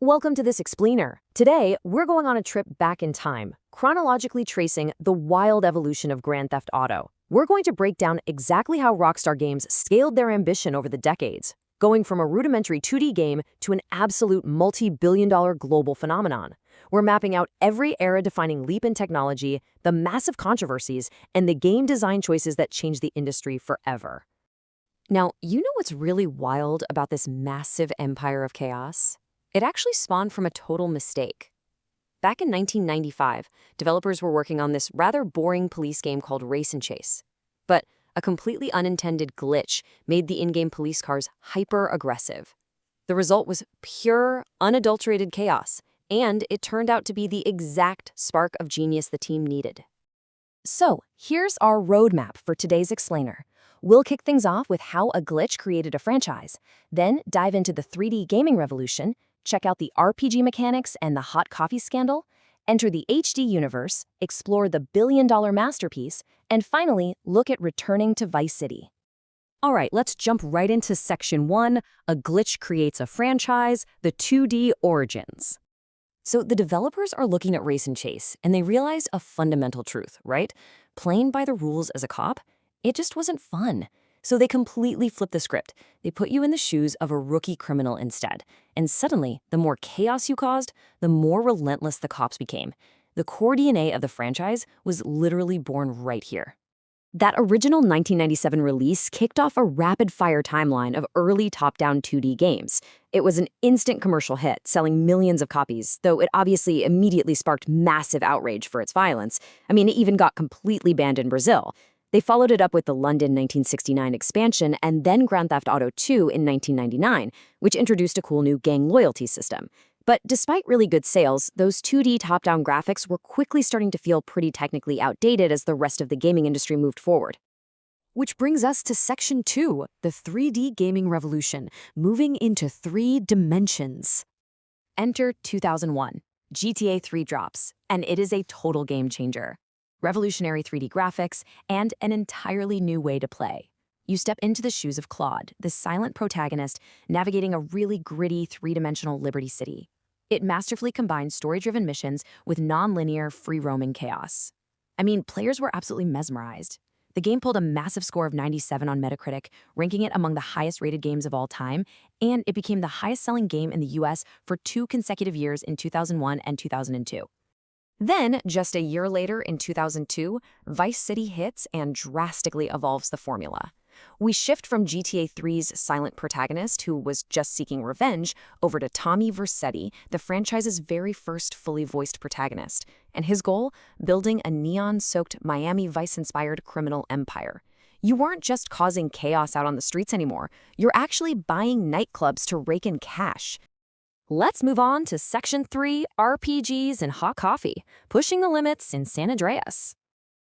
Welcome to this explainer. Today, we're going on a trip back in time, chronologically tracing the wild evolution of Grand Theft Auto. We're going to break down exactly how Rockstar Games scaled their ambition over the decades, going from a rudimentary 2D game to an absolute multi-billion-dollar global phenomenon. We're mapping out every era-defining leap in technology, the massive controversies, and the game design choices that changed the industry forever. Now, you know what's really wild about this massive empire of chaos? It actually spawned from a total mistake. Back in 1995, developers were working on this rather boring police game called Race and Chase. But a completely unintended glitch made the in-game police cars hyper-aggressive. The result was pure, unadulterated chaos, and it turned out to be the exact spark of genius the team needed. So, here's our roadmap for today's explainer. We'll kick things off with how a glitch created a franchise, then dive into the 3D gaming revolution, check out the RPG mechanics and the hot coffee scandal, enter the HD universe, explore the billion-dollar masterpiece, and finally, look at returning to Vice City. All right, let's jump right into Section 1, A Glitch Creates a Franchise, the 2D Origins. So the developers are looking at Race and Chase, and they realize a fundamental truth, right? Playing by the rules as a cop, it just wasn't fun. So they completely flipped the script. They put you in the shoes of a rookie criminal instead. And suddenly, the more chaos you caused, the more relentless the cops became. The core DNA of the franchise was literally born right here. That original 1997 release kicked off a rapid-fire timeline of early top-down 2D games. It was an instant commercial hit, selling millions of copies, though it obviously immediately sparked massive outrage for its violence. I mean, it even got completely banned in Brazil. They followed it up with the London 1969 expansion and then Grand Theft Auto 2 in 1999, which introduced a cool new gang loyalty system. But despite really good sales, those 2D top-down graphics were quickly starting to feel pretty technically outdated as the rest of the gaming industry moved forward. Which brings us to Section 2, the 3D gaming revolution, moving into 3 dimensions. Enter 2001. GTA 3 drops, and it is a total game changer. Revolutionary 3D graphics, and an entirely new way to play. You step into the shoes of Claude, the silent protagonist navigating a really gritty 3-dimensional Liberty City. It masterfully combines story-driven missions with non-linear, free-roaming chaos. I mean, players were absolutely mesmerized. The game pulled a massive score of 97 on Metacritic, ranking it among the highest-rated games of all time, and it became the highest-selling game in the US for 2 consecutive years in 2001 and 2002. Then, just a year later in 2002, Vice City hits and drastically evolves the formula. We shift from GTA 3's silent protagonist, who was just seeking revenge, over to Tommy Vercetti, the franchise's very first fully voiced protagonist, and his goal, building a neon-soaked Miami Vice-inspired criminal empire. You weren't just causing chaos out on the streets anymore, you're actually buying nightclubs to rake in cash. Let's move on to Section 3, RPGs and hot coffee, pushing the limits in San Andreas.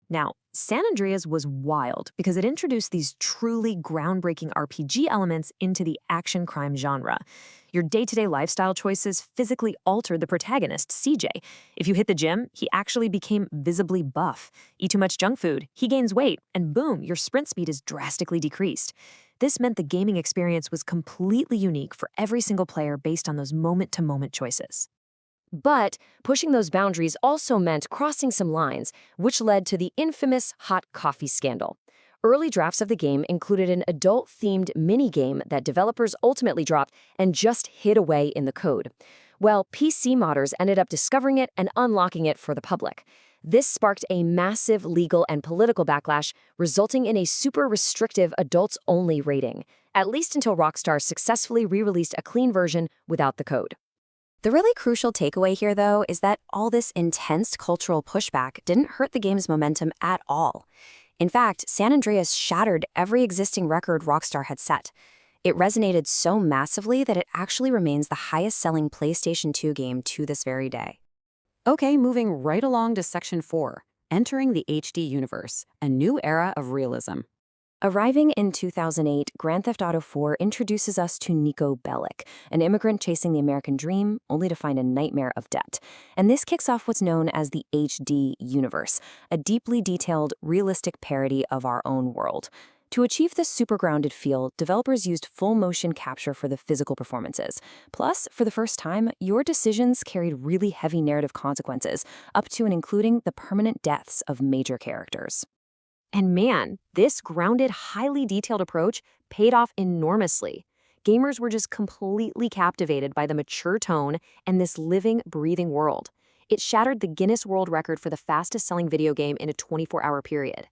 Now, San Andreas was wild because it introduced these truly groundbreaking RPG elements into the action crime genre. Your day-to-day lifestyle choices physically altered the protagonist, CJ. If you hit the gym, he actually became visibly buff. Eat too much junk food, he gains weight, and boom, your sprint speed is drastically decreased. This meant the gaming experience was completely unique for every single player based on those moment-to-moment choices. But pushing those boundaries also meant crossing some lines, which led to the infamous hot coffee scandal. Early drafts of the game included an adult-themed mini-game that developers ultimately dropped and just hid away in the code. Well, PC modders ended up discovering it and unlocking it for the public. This sparked a massive legal and political backlash, resulting in a super restrictive adults-only rating, at least until Rockstar successfully re-released a clean version without the code. The really crucial takeaway here, though, is that all this intense cultural pushback didn't hurt the game's momentum at all. In fact, San Andreas shattered every existing record Rockstar had set. It resonated so massively that it actually remains the highest-selling PlayStation 2 game to this very day. Okay, moving right along to Section 4, entering the HD universe, a new era of realism. Arriving in 2008, Grand Theft Auto 4 introduces us to Nico Bellic, an immigrant chasing the American dream, only to find a nightmare of debt. And this kicks off what's known as the HD universe, a deeply detailed, realistic parody of our own world. To achieve this super grounded feel, developers used full motion capture for the physical performances. Plus, for the first time, your decisions carried really heavy narrative consequences, up to and including the permanent deaths of major characters. And man, this grounded, highly detailed approach paid off enormously. Gamers were just completely captivated by the mature tone and this living, breathing world. It shattered the Guinness World Record for the fastest-selling video game in a 24-hour period.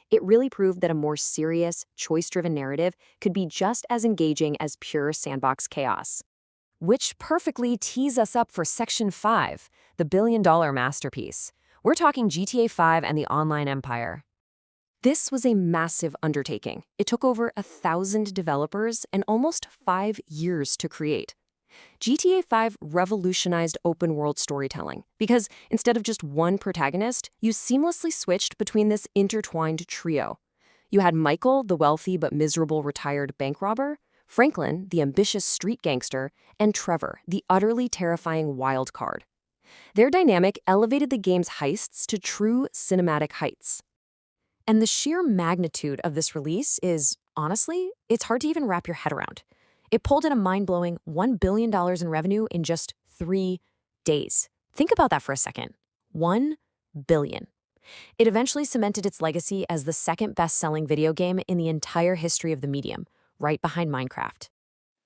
It really proved that a more serious, choice-driven narrative could be just as engaging as pure sandbox chaos. Which perfectly tees us up for Section 5, the billion-dollar masterpiece. We're talking GTA 5 and the online empire. This was a massive undertaking. It took over 1,000 developers and almost 5 years to create. GTA 5 revolutionized open-world storytelling because instead of just one protagonist, you seamlessly switched between this intertwined trio. You had Michael, the wealthy but miserable retired bank robber, Franklin, the ambitious street gangster, and Trevor, the utterly terrifying wild card. Their dynamic elevated the game's heists to true cinematic heights. And the sheer magnitude of this release is, honestly, it's hard to even wrap your head around. It pulled in a mind-blowing $1 billion in revenue in just 3 days. Think about that for a second. 1 billion. It eventually cemented its legacy as the second best-selling video game in the entire history of the medium, right behind Minecraft.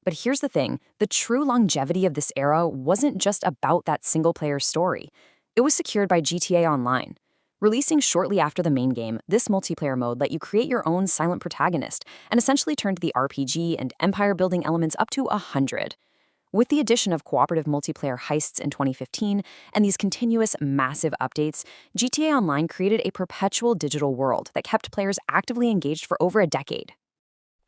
But here's the thing, the true longevity of this era wasn't just about that single-player story. It was secured by GTA Online. Releasing shortly after the main game, this multiplayer mode let you create your own silent protagonist and essentially turned the RPG and empire-building elements up to 100. With the addition of cooperative multiplayer heists in 2015 and these continuous massive updates, GTA Online created a perpetual digital world that kept players actively engaged for over a decade.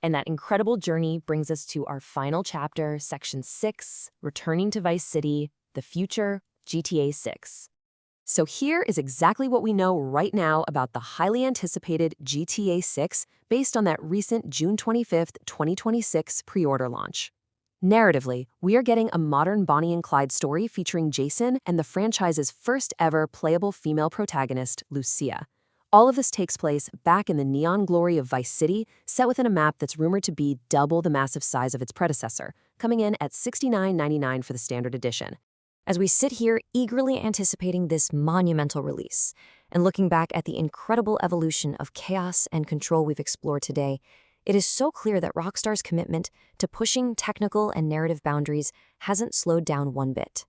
And that incredible journey brings us to our final chapter, Section 6, Returning to Vice City, The Future, GTA 6. So here is exactly what we know right now about the highly anticipated GTA 6 based on that recent June 25th, 2026 pre-order launch. Narratively, we are getting a modern Bonnie and Clyde story featuring Jason and the franchise's first ever playable female protagonist, Lucia. All of this takes place back in the neon glory of Vice City, set within a map that's rumored to be double the massive size of its predecessor, coming in at $69.99 for the standard edition. As we sit here eagerly anticipating this monumental release, and looking back at the incredible evolution of chaos and control we've explored today, it is so clear that Rockstar's commitment to pushing technical and narrative boundaries hasn't slowed down one bit.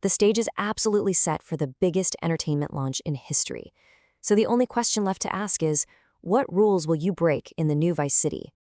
The stage is absolutely set for the biggest entertainment launch in history. So the only question left to ask is, what rules will you break in the new Vice City?